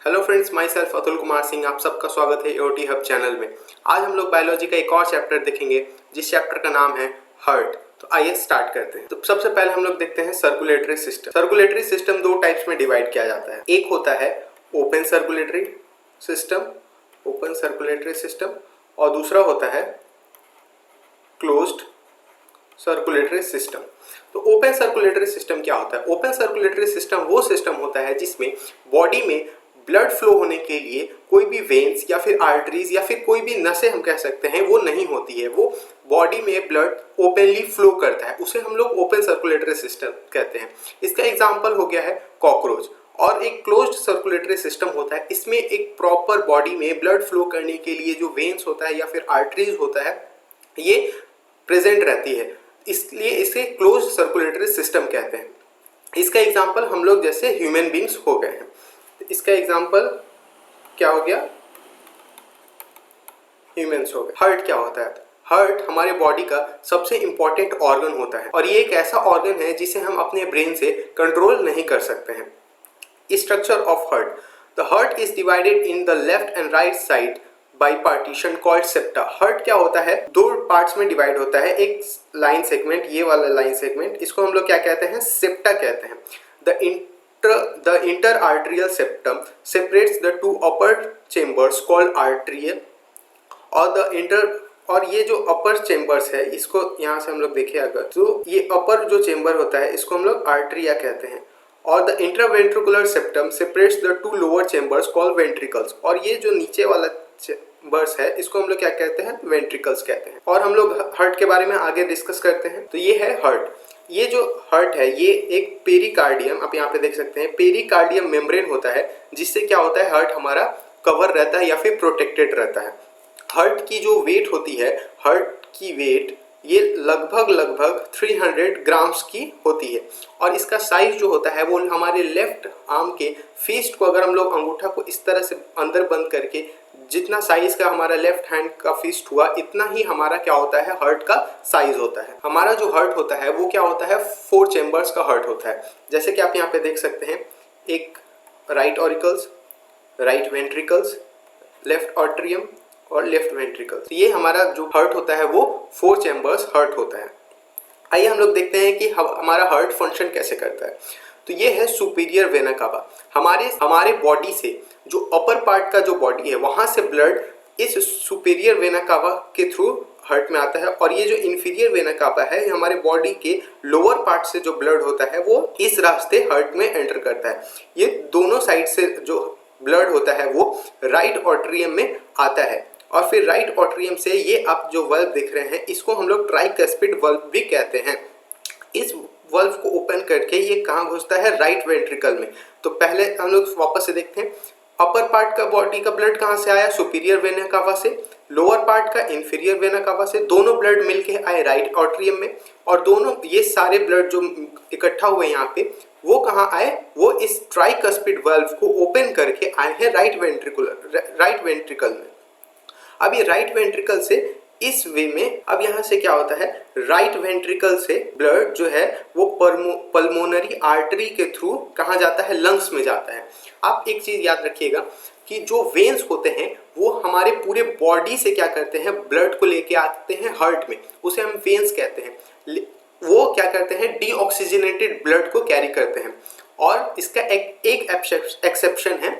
Hello friends, my self Atul Kumar Singh. आप सबका स्वागत है एओटी हब चैनल में। आज हम लोग बायोलॉजी का एक और चैप्टर देखेंगे जिस चैप्टर का नाम है हार्ट। तो आइए स्टार्ट करते हैं। तो सबसे पहले हम लोग देखते हैं सर्कुलेटरी सिस्टम। सर्कुलेटरी सिस्टम दो टाइप्स में डिवाइड किया जाता है। एक होता है ओपन सर्कुलेटरी सिस्टम और दूसरा होता है क्लोज्ड सर्कुलेटरी सिस्टम। तो ओपन सर्कुलेटरी सिस्टम क्या होता है? ओपन सर्कुलेटरी सिस्टम वो सिस्टम होता है जिसमें बॉडी में ब्लड फ्लो होने के लिए कोई भी वेन्स या फिर आर्टरीज या फिर कोई भी नसें हम कह सकते हैं वो नहीं होती है। वो बॉडी में ब्लड ओपनली फ्लो करता है, उसे हम लोग ओपन सर्कुलेटरी सिस्टम कहते हैं। इसका एग्जांपल हो गया है कॉकरोच। और एक क्लोज्ड सर्कुलेटरी सिस्टम होता है, इसमें एक प्रॉपर बॉडी में ब्लड फ्लो करने के लिए जो वेन्स होता है या फिर आर्टरीज होता है ये प्रेजेंट रहती है, इसलिए इसे क्लोज्ड सर्कुलेटरी सिस्टम कहते हैं। इसका एग्जांपल हम लोग जैसे ह्यूमन बींग्स हो गए हैं। इसका एग्जांपल क्या हो गया? ह्यूमंस हो गए। हार्ट क्या होता है? हार्ट हमारे बॉडी का सबसे इंपॉर्टेंट ऑर्गन होता है और ये एक ऐसा ऑर्गन है जिसे हम अपने ब्रेन से कंट्रोल नहीं कर सकते हैं। Structure of heart. The heart is divided in the left and right side by partition called septa. Heart क्या होता है? दो पार्ट्स में डिवाइड होता है। एक लाइन सेगमेंट, ये वाला लाइन सेगमेंट, इसको हम लोग क्या कहते हैं? सेप्टा कहते हैं। The interarterial septum separates the two upper chambers called arteria और ये जो अपर चेम्बर्स है, इसको यहाँ से हम लोग देखें अगर, तो ये अपर जो चेम्बर होता है इसको हम लोग आर्ट्रिया कहते हैं। और the intraventricular septum separates the two lower chambers called ventricles. और ये जो नीचे वाला चेम्बर्स है इसको हम लोग क्या कहते हैं? वेंट्रिकल्स कहते हैं। और हम लोग हार्ट के बारे में आगे डिस्कस करते हैं। तो ये है हार्ट। ये जो हार्ट है ये एक पेरिकार्डियम, आप यहाँ पे देख सकते हैं, पेरिकार्डियम मेम्ब्रेन होता है जिससे क्या होता है? हार्ट हमारा कवर रहता है या फिर प्रोटेक्टेड रहता है। हार्ट की जो वेट होती है, हार्ट की वेट ये लगभग 300 ग्राम्स की होती है। और इसका साइज जो होता है वो हमारे लेफ्ट आर्म के फिस्ट को, अगर हम लोग अंगूठा को इस तरह से अंदर बंद करके, जितना साइज का हमारा लेफ्ट हैंड का फिस्ट हुआ इतना ही हमारा क्या होता है? हार्ट का साइज होता है। हमारा जो हार्ट होता है वो क्या होता है? 4 चेम्बर्स का हार्ट होता है। जैसे कि आप यहाँ पे देख सकते हैं, एक right auricles, right ventricles, left atrium और लेफ्ट वेंट्रिकल्स। तो ये हमारा जो हार्ट होता है वो 4 चेम्बर्स हार्ट होता है। आइए हम लोग देखते हैं कि हमारा हार्ट फंक्शन कैसे करता है। तो ये है सुपीरियर वेना कावा। हमारे बॉडी से जो अपर पार्ट का जो बॉडी है वहां से ब्लड इस सुपीरियर वेना कावा के थ्रू हार्ट में आता है। और ये जो इंफीरियर वेना कावा है हमारे बॉडी के लोअर पार्ट से जो ब्लड होता है वो इस रास्ते हार्ट में एंटर करता है। ये दोनों साइड से जो ब्लड होता है वो राइट ऑट्रियम में आता है। और फिर राइट ऑट्रियम से ये आप जो वल्व देख रहे हैं इसको हम लोग ट्राइकस्पिड वल्व भी कहते हैं। इस वल्व को ओपन करके ये कहाँ घुसता है? राइट वेंट्रिकल में। तो पहले हम लोग वापस से देखते हैं, अपर पार्ट का बॉडी का ब्लड कहाँ से आया? सुपीरियर वेना कावा से। लोअर पार्ट का इंफीरियर वेना कावा से। दोनों ब्लड मिलके आए राइट ऑट्रियम में। और दोनों ये सारे ब्लड जो इकट्ठा हुए यहाँ पे वो कहाँ आए? वो इस ट्राइकस्पिड वल्व को ओपन करके आए हैं राइट वेंट्रिकल में। अब ये राइट वेंट्रिकल से इस वे में, अब यहाँ से क्या होता है? राइट वेंट्रिकल से ब्लड जो है वो पल्मोनरी आर्टरी के थ्रू कहाँ जाता है? लंग्स में जाता है। आप एक चीज याद रखिएगा कि जो वेन्स होते हैं वो हमारे पूरे बॉडी से क्या करते हैं? ब्लड को लेके आते हैं हार्ट में, उसे हम वेन्स कहते हैं। वो क्या करते हैं? डीऑक्सीजनेटेड ब्लड को कैरी करते हैं। और इसका एक एक्सेप्शन है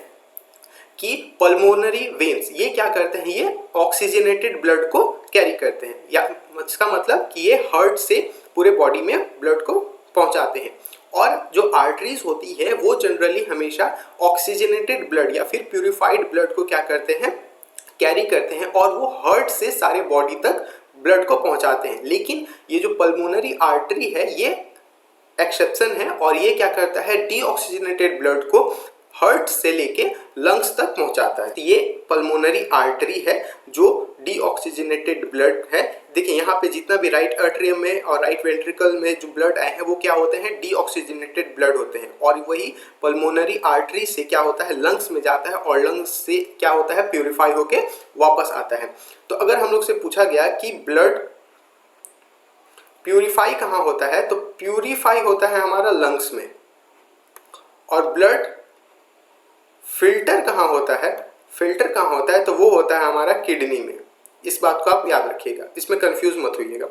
कि पल्मोनरी वेन्स ये क्या करते हैं? ये ऑक्सीजनेटेड ब्लड को कैरी करते हैं, या इसका मतलब कि ये हार्ट से पूरे बॉडी में ब्लड को पहुंचाते हैं। और जो आर्टरीज होती है वो जनरली हमेशा ऑक्सीजनेटेड ब्लड या फिर प्यूरिफाइड ब्लड को क्या करते हैं? कैरी करते हैं और वो हार्ट से सारे बॉडी तक ब्लड को पहुंचाते हैं। लेकिन ये जो पल्मोनरी आर्टरी है ये एक्सेप्शन है और ये क्या करता है? डीऑक्सीजनेटेड ब्लड को हार्ट से लेके लंग्स तक पहुंचाता है। ये पल्मोनरी आर्टरी है जो डीऑक्सीजनेटेड ब्लड है। देखिए यहाँ पे जितना भी राइट आर्टरियम में और राइट वेंट्रिकल में जो ब्लड आए हैं वो क्या होते हैं? डीऑक्सीजनेटेड ब्लड होते हैं। और वही पल्मोनरी आर्टरी से क्या होता है? लंग्स में जाता है और लंग्स से क्या होता है? प्यूरिफाई होके वापस आता है। तो अगर हम लोग से पूछा गया कि ब्लड प्यूरिफाई कहाँ होता है, तो प्यूरिफाई होता है हमारा लंग्स में। और ब्लड फिल्टर कहाँ होता है, फिल्टर कहाँ होता है, तो वो होता है हमारा किडनी में। इस बात को आप याद रखिएगा, इसमें कंफ्यूज मत होइएगा।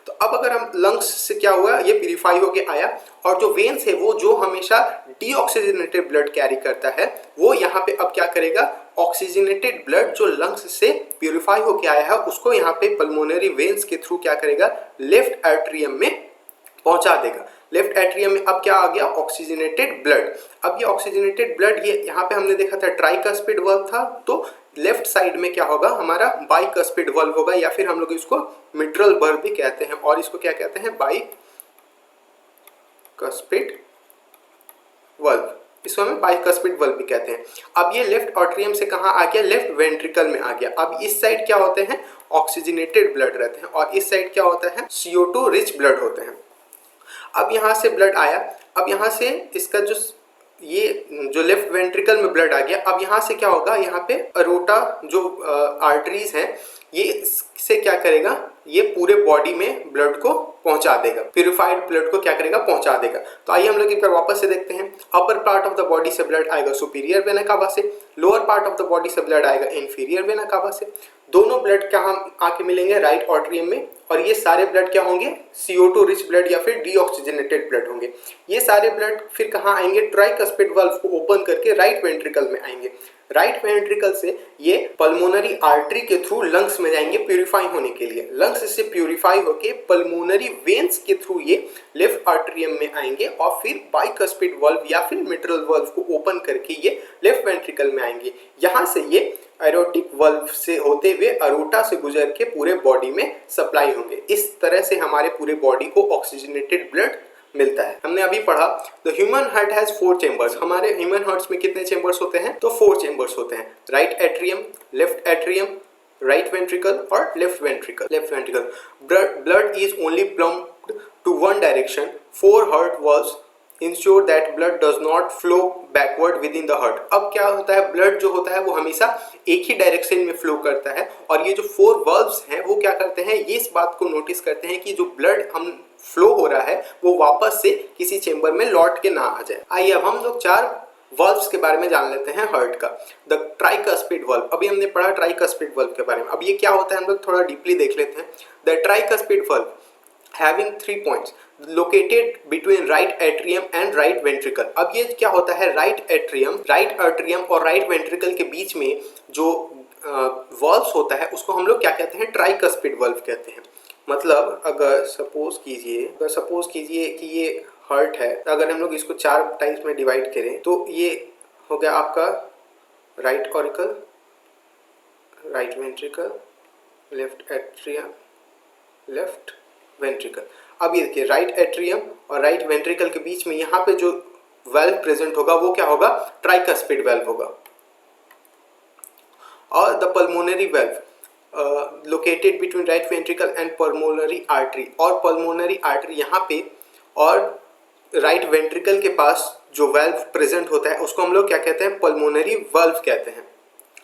तो अब अगर हम लंग्स से क्या हुआ, ये प्यूरिफाई होके आया, और जो वेन्स है वो जो हमेशा डीऑक्सीजनेटेड ब्लड कैरी करता है, वो यहाँ पे अब क्या करेगा, ऑक्सीजनेटेड ब्लड जो लंग्स से प्यूरिफाई होके आया है उसको यहाँ पे पल्मोनरी वेन्स के थ्रू क्या करेगा, लेफ्ट एट्रियम में पहुंचा देगा। लेफ्ट एट्रियम में अब क्या आ गया, ऑक्सीजनेटेड ब्लड। अब ये ऑक्सीजनेटेड ब्लड, ये यहाँ पे हमने देखा था ट्राइकस्पिड वाल्व था, तो लेफ्ट साइड में क्या होगा, हमारा बाइकस्पिड वाल्व होगा, या फिर हम लोग इसको मिट्रल वाल्व भी कहते हैं, और इसको क्या कहते हैं, बाइकस्पिड वाल्व। इसको हमें बाइकस्पिड वाल्व भी कहते हैं। अब ये लेफ्ट एट्रियम से कहाँ आ गया, लेफ्ट वेंट्रिकल में आ गया। अब इस साइड क्या होते हैं, ऑक्सीजनेटेड ब्लड रहते हैं, और इस साइड क्या होता है, CO2 रिच ब्लड होते हैं। अब यहाँ से ब्लड आया, अब यहाँ से इसका ये जो लेफ्ट वेंट्रिकल में ब्लड आ गया, अब यहाँ से क्या होगा, यहाँ पे अरोटा जो आर्टरीज हैं, ये इससे क्या करेगा, ये पूरे बॉडी में ब्लड को पहुंचा देगा, प्यूरिफाइड ब्लड को क्या करेगा, पहुंचा देगा। तो आइए हम लोग एक बार वापस से देखते हैं। Upper part of the body से ब्लड आएगा सुपीरियर वेना कावा से, lower part of the body से ब्लड आएगा इंफीरियर वेना कावा से। दोनों ब्लड कहाँ आके मिलेंगे, राइट एट्रियम में, और ये सारे ब्लड क्या होंगे, CO2 रिच ब्लड या फिर डीऑक्सीजनेटेड ब्लड होंगे। ये सारे ब्लड फिर कहाँ आएंगे, ट्राइकस्पिड वाल्व को ओपन करके राइट वेंट्रिकल में आएंगे। राइट वेंट्रिकल से ये पल्मोनरी आर्टरी के थ्रू लंग्स में जाएंगे प्यूरिफाई होने के लिए। लंग्स से प्यूरिफाई होके पल्मोनरी वेन्स के थ्रू ये लेफ्ट आर्टरियम में आएंगे, और फिर बाइकस्पिड वाल्व या फिर मिट्रल वाल्व को ओपन करके ये लेफ्ट वेंट्रिकल में आएंगे। यहाँ से ये एरोटिक वाल्व से होते हुए अरोटा से गुजर के पूरे बॉडी में सप्लाई होंगे। इस तरह से हमारे पूरे बॉडी को ऑक्सीजनेटेड ब्लड मिलता है। हमने अभी पढ़ा the human heart has 4 chambers. हमारे ह्यूमन हार्ट्स में कितने चेंबर्स होते हैं, तो 4 चेंबर्स होते हैं, right atrium, left atrium, right ventricle और left ventricle. Blood is only pumped to one direction. 4 heart valves ensure that blood does not flow backward within the heart. अब क्या होता है, ब्लड जो होता है वो हमेशा एक ही डायरेक्शन में फ्लो करता है, और ये जो 4 वाल्व्स हैं वो क्या करते हैं, ये इस बात को नोटिस करते हैं कि जो ब्लड हम फ्लो हो रहा है वो वापस से किसी चेंबर में लौट के ना आ जाए। आइए अब हम लोग 4 वाल्व्स के बारे में जान लेते हैं हार्ट का। द ट्राइकस्पिड वाल्व, अभी हमने पढ़ा ट्राइकस्पिड वाल्व के बारे में। अब ये क्या होता है हम लोग थोड़ा डीपली देख लेते हैं। The tricuspid valve having 3 points located between right atrium and right ventricle। अब ये क्या होता है, राइट एट्रियम और राइट वेंट्रिकल के बीच में जो वाल्व्स होता है उसको हम लोग क्या कहते हैं, ट्राइकस्पिड वाल्व कहते हैं। मतलब अगर सपोज कीजिए कि ये हार्ट है, अगर हम लोग इसको 4 टाइप्स में डिवाइड करें तो ये हो गया आपका right auricle, right ventricle, left atrium, left ventricle. अब ये देखिए राइट एट्रियम और राइट वेंट्रिकल के बीच में यहाँ पे जो वेल्व प्रेजेंट होगा वो क्या होगा, ट्राइकस्पिड वेल्व होगा। और the pulmonary valve located between right ventricle and pulmonary artery, और पल्मोनरी आर्टरी यहाँ पे और राइट वेंट्रिकल के पास जो वेल्व प्रेजेंट होता है उसको हम लोग क्या कहते हैं, पल्मोनरी वेल्व कहते हैं।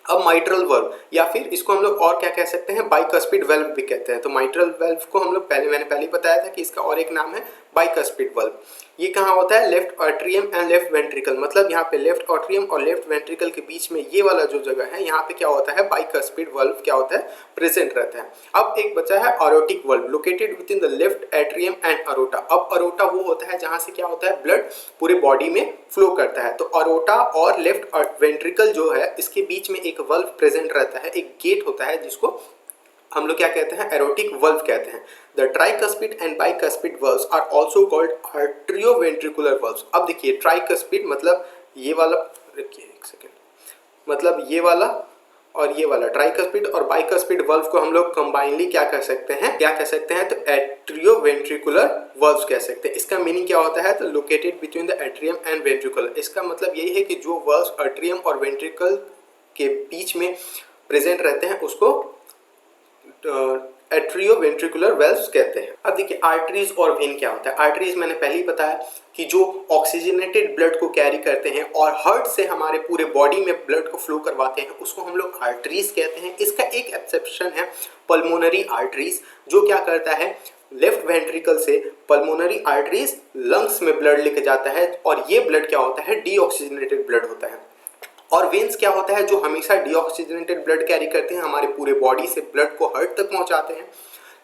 अब माइट्रल वेल्व, या फिर इसको हम लोग और क्या कह सकते हैं, बाइकस्पिड वेल्व भी कहते हैं। तो माइट्रल वेल्व को हम लोग मैंने पहले बताया था कि इसका और एक नाम है बाइकस्पिड वेल्व। ये कहाँ होता है, left atrium and left ventricle. मतलब यहाँ पे लेफ्ट एट्रियम और लेफ्ट वेंट्रिकल के बीच में ये वाला जो जगह है यहाँ पे क्या होता है, बाइकस्पिड वेल्व क्या होता है, प्रेजेंट रहता है। अब एक बचा है aortic valve located within the left atrium and aorta. अब अरोटा वो होता है जहाँ से क्या होता है, ब्लड पूरे बॉडी में फ्लो करता है। तो अरोटा और लेफ्ट वेंट्रिकल जो है इसके बीच में एक वेल्व प्रेजेंट रहता है, एक गेट होता है जिसको हम लोग क्या कहते हैं, एरोटिक वेल्व कहते हैं। The tricuspid and bicuspid valves are also called atrioventricular valves. अब देखिए ट्राइकस्पिड मतलब ये वाला, रखिए एक सेकेंड, मतलब ये वाला और ये वाला ट्राइकस्पिड और बाइकस्पिड वेल्व को हम लोग कंबाइनली क्या कह सकते हैं, तो एट्रियोवेंट्रिकुलर वेल्व्स कह सकते हैं। इसका मीनिंग क्या होता है, तो located between the atrium and ventricle. इसका मतलब यही है कि जो वेल्व्स एट्रियम और वेंट्रिकल के बीच में प्रेजेंट रहते हैं उसको एट्रियोवेंट्रिकुलर वेल्व्स कहते हैं। अब देखिए आर्टरीज और वेन क्या होता है। आर्टरीज मैंने पहले ही बताया कि जो ऑक्सीजनेटेड ब्लड को कैरी करते हैं और हार्ट से हमारे पूरे बॉडी में ब्लड को फ्लो करवाते हैं, उसको हम लोग आर्टरीज कहते हैं। इसका एक एक्सेप्शन है पल्मोनरी आर्टरीज, जो क्या करता है, लेफ्ट वेंट्रिकल से पल्मोनरी आर्टरीज लंग्स में ब्लड लेके जाता है, और ये ब्लड क्या होता है, डीऑक्सीजनेटेड ब्लड होता है। और वेन्स क्या होता है, जो हमेशा डीऑक्सीजनेटेड ब्लड कैरी करते हैं, हमारे पूरे बॉडी से ब्लड को हार्ट तक पहुंचाते हैं।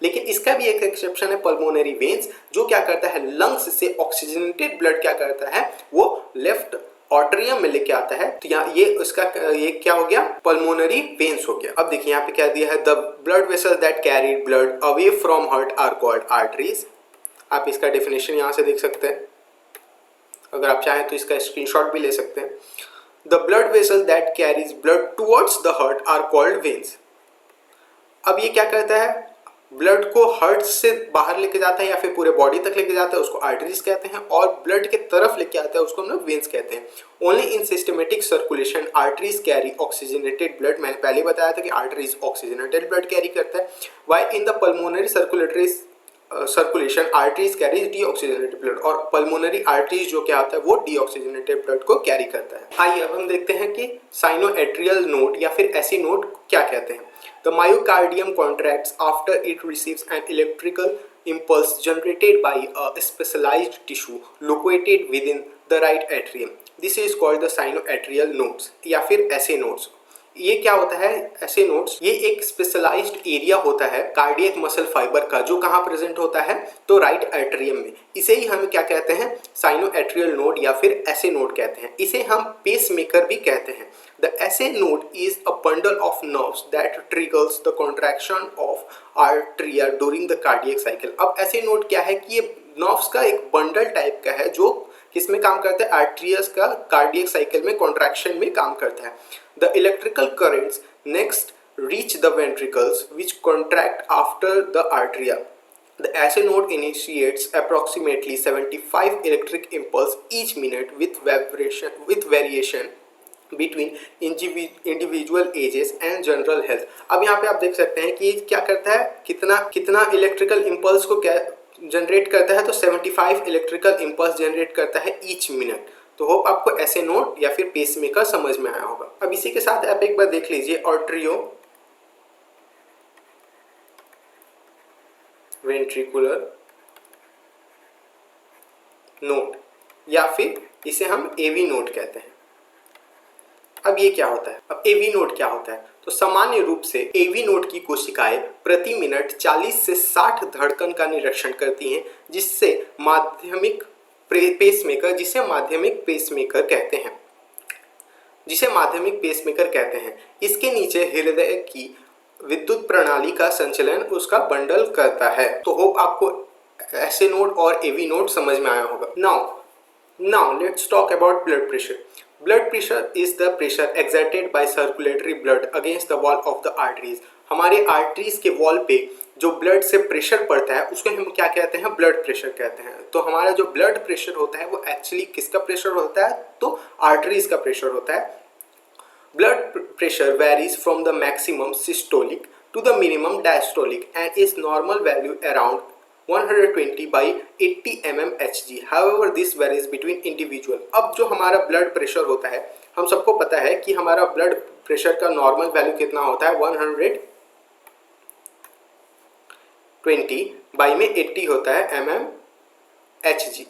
लेकिन इसका भी एक एक्सेप्शन है, पल्मोनरी वेन्स, जो क्या करता है, लंग्स से ऑक्सीजनेटेड ब्लड क्या करता है, वो लेफ्ट ऑर्ट्रियम में लेके आता है। तो यहाँ ये क्या हो गया, पल्मोनरी वेन्स हो गया। अब देखिए यहाँ पे क्या दिया है, the blood vessels that carry blood away from heart are called arteries. आप इसका डेफिनेशन यहाँ से देख सकते हैं, अगर आप चाहें तो इसका स्क्रीनशॉट भी ले सकते हैं। The blood vessel that carries blood towards the heart are called veins. अब ये क्या करता है, ब्लड को हार्ट से बाहर लेके जाता है या फिर पूरे बॉडी तक लेके जाता है, उसको आर्टरीज कहते हैं, और ब्लड के तरफ लेके आता है उसको हम लोग वेन्स कहते हैं। Only in systematic circulation arteries carry oxygenated blood. मैंने पहले बताया था कि आर्टरीज ऑक्सीजनेटेड ब्लड कैरी करता है, while in the pulmonary circulation arteries carry deoxygenated blood, और पल्मोनरी आर्टरीज जो क्या होता है वो डीऑक्सीजनेटेड ब्लड को कैरी करता है। आइए अब हम देखते हैं कि साइनोएट्रियल नोड या फिर ऐसी नोड क्या कहते हैं। The myocardium contracts after it receives an electrical impulse generated by a specialized tissue located within the right atrium. This is called the sinoatrial nodes या फिर ऐसे नोड्स। ये क्या होता है, ऐसे नोड्स, ये एक स्पेशलाइज्ड एरिया होता है कार्डियक मसल फाइबर का, जो कहाँ प्रेजेंट होता है, तो राइट एट्रियम में। इसे ही हम क्या कहते हैं, साइनोएट्रियल नोड या फिर ऐसे नोड कहते हैं। इसे हम पेस मेकर भी कहते हैं। The SA node is a bundle of nerves that triggers the contraction of arteria during the cardiac cycle. अब ऐसे नोड क्या है कि ये नर्व्स का एक बंडल टाइप का है, जो किसमें काम करता है, आर्टरियस का कार्डियक साइकिल में कॉन्ट्रैक्शन में काम करता है। The electrical currents next reach the ventricles which contract after the arteria. The SA node initiates approximately 75 electric impulse each minute with variation between individual ages and general health. अब यहाँ पे आप देख सकते हैं कि क्या करता है, कितना इलेक्ट्रिकल इम्पल्स को क्या जनरेट करता है, तो 75 इलेक्ट्रिकल इम्पल्स जनरेट करता है ईच मिनट। तो होप आपको ऐसे नोड या फिर पेसमेकर समझ में आया होगा। अब इसी के साथ आप एक बार देख लीजिए आर्टरियो वेंट्रिकुलर नोड या फिर इसे हम एवी नोड कहते हैं। अब ये क्या होता है, अब एवी नोड क्या होता है, तो सामान्य रूप से एवी नोड की कोशिकाएं प्रति मिनट 40 से 60 धड़कन का निरीक्षण करती हैं, जिसे माध्यमिक पेसमेकर कहते हैं। इसके नीचे हृदय की विद्युत प्रणाली का संचालन उसका बंडल करता है। तो होप आपको ऐसे नोड और एवी नोड समझ में आया होगा। Now let's talk about blood pressure. Blood pressure is the pressure exerted by circulatory blood against the wall of the arteries. हमारे आर्टरीज के वॉल पे जो ब्लड से प्रेशर पड़ता है उसको हम क्या कहते हैं, ब्लड प्रेशर कहते हैं। तो हमारा जो ब्लड प्रेशर होता है वो एक्चुअली किसका प्रेशर होता है, तो आर्टरीज का प्रेशर होता है। Blood pressure varies from the maximum systolic to the minimum diastolic and is normal value around 120/80 mmHg. However, this varies between individual. अब जो हमारा ब्लड प्रेशर होता है, हम सबको पता है कि हमारा ब्लड प्रेशर का नॉर्मल वैल्यू कितना होता है, 120/80 होता है mmHg।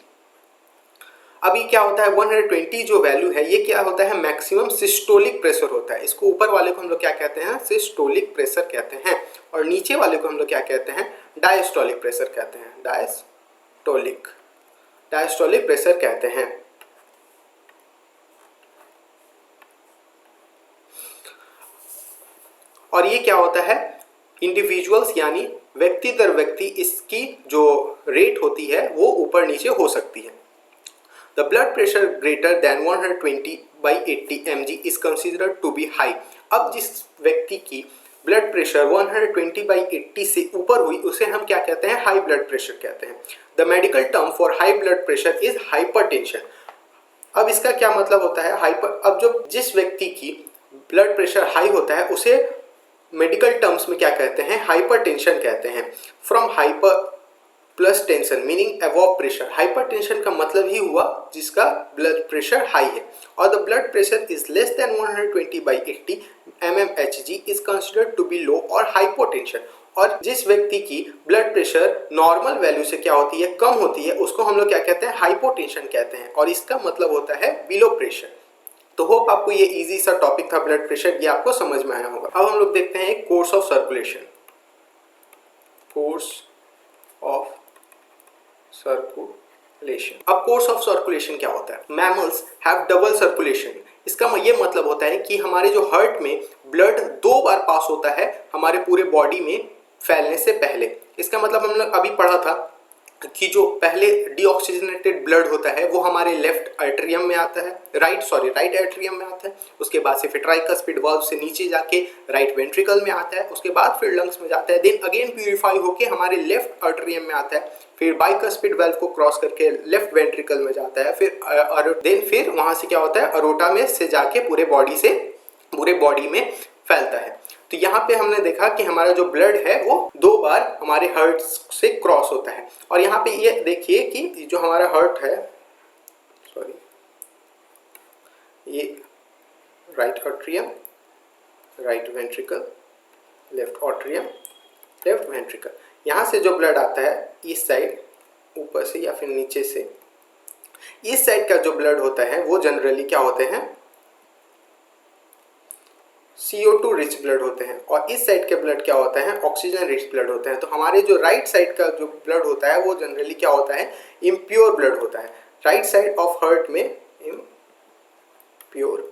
अब ये क्या होता है, 120 जो वैल्यू है ये क्या होता है, मैक्सिमम सिस्टोलिक प्रेशर होता है। इसको ऊपर वाले को हम लोग क्या कहते हैं, सिस्टोलिक प्रेशर कहते हैं, और नीचे वाले को हम लोग क्या कहते हैं, डायस्टोलिक प्रेशर कहते हैं। डायस्टोलिक प्रेशर कहते हैं। और ये क्या होता है, इंडिविजुअल्स यानी व्यक्ति दर व्यक्ति इसकी जो रेट होती है वो ऊपर नीचे हो सकती है। The blood pressure greater than 120/80 mg is considered to be high. अब जिस व्यक्ति की ब्लड प्रेशर 120/80 से ऊपर हुई उसे हम क्या कहते हैं, हाई ब्लड प्रेशर कहते हैं। The medical term for high blood pressure is hypertension. अब इसका क्या मतलब होता है, अब जो जिस व्यक्ति की ब्लड प्रेशर हाई होता है उसे मेडिकल टर्म्स में क्या कहते हैं, हाइपरटेंशन कहते हैं। From hyper plus tension meaning above pressure. Hypertension का मतलब ही हुआ जिसका ब्लड प्रेशर हाई है। और the blood pressure is less than 120/80 mmHg is considered to be low और हाइपोटेंशन। और जिस व्यक्ति की ब्लड प्रेशर नॉर्मल वैल्यू से क्या होती है, कम होती है, उसको हम लोग क्या कहते हैं, हाइपोटेंशन कहते हैं। और इसका मतलब होता है बिलो प्रेशर। तो होप आपको ये इजी सा टॉपिक था ब्लड प्रेशर, ये आपको समझ में आया होगा। अब हम लोग देखते हैं course of circulation. Course of circulation. अब कोर्स ऑफ सर्कुलेशन क्या होता है? Mammals have double circulation. इसका ये मतलब होता है कि हमारे जो हार्ट में ब्लड 2 बार पास होता है हमारे पूरे बॉडी में फैलने से पहले। इसका मतलब हमने अभी पढ़ा था कि जो पहले डीऑक्सीजनेटेड ब्लड होता है वो हमारे लेफ्ट एट्रियम में आता है, राइट एट्रियम में आता है, उसके बाद से फिर ट्राइकस्पिड वाल्व से नीचे जाके राइट वेंट्रिकल में आता है, उसके बाद फिर लंग्स में जाता है, देन अगेन प्यूरिफाई होके हमारे लेफ्ट एट्रियम में आता है, फिर बाइकस्पिड वाल्व को क्रॉस करके लेफ्ट वेंट्रिकल में जाता है, फिर वहां से क्या होता है, अरोटा में से जाके पूरे बॉडी में फैलता है। तो यहाँ पे हमने देखा कि हमारा जो ब्लड है वो 2 बार हमारे हार्ट से क्रॉस होता है। और यहाँ पे ये देखिए कि जो हमारा हार्ट है, ये right atrium, right ventricle, left atrium, left ventricle, यहाँ से जो ब्लड आता है इस साइड ऊपर से या फिर नीचे से, इस साइड का जो ब्लड होता है वो जनरली क्या होते हैं, CO2 रिच ब्लड होते हैं, और इस साइड के ब्लड क्या होता है, ऑक्सीजन रिच ब्लड होते हैं। तो हमारे जो राइट साइड का जो ब्लड होता है वो जनरली क्या होता है, इम्प्योर ब्लड होता है। राइट साइड ऑफ हार्ट में इम्प्योर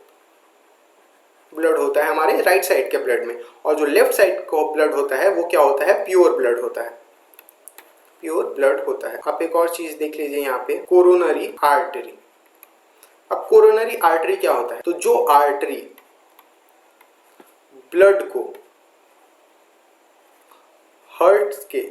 ब्लड होता है हमारे राइट साइड के ब्लड में, और जो लेफ्ट साइड का ब्लड होता है वो क्या होता है, प्योर ब्लड होता है, प्योर ब्लड होता है। आप एक और चीज देख लीजिए यहाँ पे, कोरोनरी आर्टरी। अब कोरोनरी आर्टरी क्या होता है, तो जो आर्टरी ब्लड को हार्ट के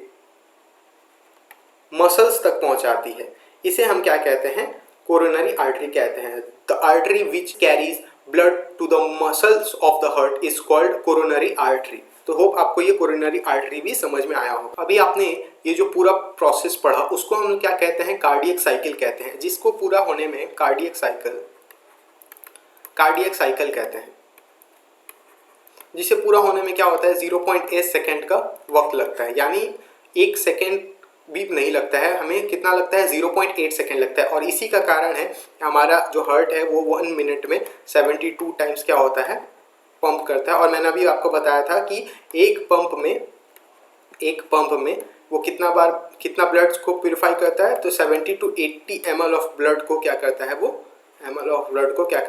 मसल्स तक पहुंचाती है, इसे हम क्या कहते हैं, कोरोनरी आर्टरी कहते हैं। The artery which carries blood to the muscles of the heart is called coronary artery. तो होप आपको ये कोरोनरी आर्टरी भी समझ में आया होगा। अभी आपने ये जो पूरा प्रोसेस पढ़ा उसको हम क्या कहते हैं, कार्डियक साइकिल कहते हैं, जिसको पूरा होने में कार्डियक साइकिल कहते हैं, जिसे पूरा होने में क्या होता है, 0.8 सेकेंड का वक्त लगता है, यानी 1 सेकेंड भी नहीं लगता है, हमें कितना लगता है, 0.8 सेकेंड लगता है। और इसी का कारण है हमारा जो हार्ट है वो 1 मिनट में 72 टाइम्स क्या होता है, पंप करता है। और मैंने अभी आपको बताया था कि एक पंप में वो कितना ब्लड को प्यूरिफाई करता है, तो 70 to 80 ml ऑफ ब्लड को क्या करता है, वो ml ब्लड क्या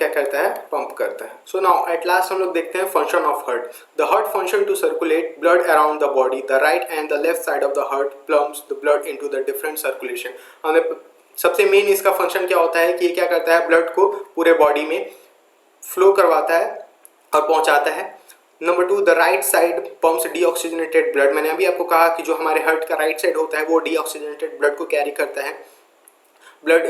करता है, पंप करता है। सो नाउ एट लास्ट हम लोग देखते हैं function of heart. The heart function to circulate blood around the body, the right and the left side of the heart pumps the blood into the different circulation. हमें सबसे main इसका function क्या होता है कि ये क्या करता है, ब्लड को पूरे बॉडी में फ्लो करवाता है और पहुंचाता है। Number 2, the right side pumps deoxygenated blood. मैंने अभी आपको कहा कि जो हमारे हार्ट का राइट साइड होता है वो डीऑक्सीजनेटेड ब्लड को कैरी करता है। ब्लड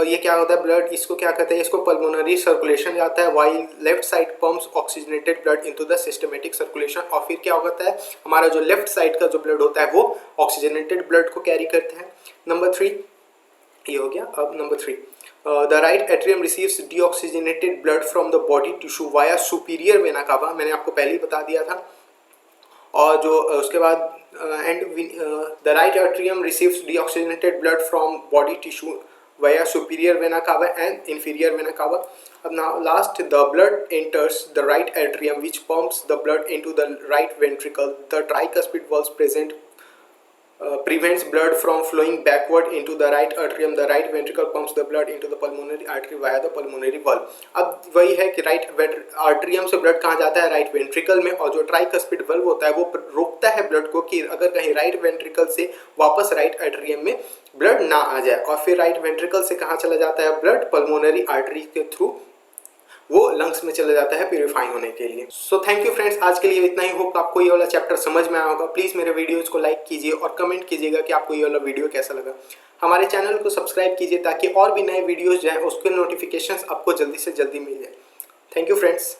ये क्या होता है, ब्लड इसको क्या कहते हैं, इसको पल्मोनरी सर्कुलेशन जाता है, while left side pumps oxygenated blood into the systematic circulation. और फिर क्या होता है, हमारा जो लेफ्ट साइड का जो ब्लड होता है वो ऑक्सीजनेटेड ब्लड को कैरी करता है। नंबर 3 ये हो गया। अब number 3, the right atrium receives deoxygenated blood from the body tissue via superior vena cava. मैंने आपको पहले ही बता दिया था। और जो उसके बाद the right atrium receives deoxygenated blood from body tissue via superior vena cava and inferior vena cava. Now last, the blood enters the right atrium which pumps the blood into the right ventricle. The tricuspid valve prevents blood from flowing backward into the right atrium. The right ventricle pumps the blood into the pulmonary artery via the pulmonary valve. अब वही है कि right atrium से blood कहाँ जाता है, right ventricle में, और जो ट्राइकस्पिड वाल्व होता है वो रोकता है ब्लड को कि अगर कहीं राइट वेंट्रिकल से वापस राइट एट्रियम में ब्लड ना आ जाए। और फिर राइट वेंट्रिकल से कहाँ चला जाता है ब्लड, पल्मोनरी आर्टरी के थ्रू वो लंग्स में चला जाता है प्यूरिफाई होने के लिए। सो थैंक यू फ्रेंड्स, आज के लिए इतना ही। होप आपको ये वाला चैप्टर समझ में आया होगा। प्लीज़ मेरे वीडियोज़ को लाइक कीजिए और कमेंट कीजिएगा कि आपको ये वाला वीडियो कैसा लगा। हमारे चैनल को सब्सक्राइब कीजिए ताकि और भी नए वीडियोज़ जो हैं उसके नोटिफिकेशंस आपको जल्दी से जल्दी मिल जाए। Thank you friends.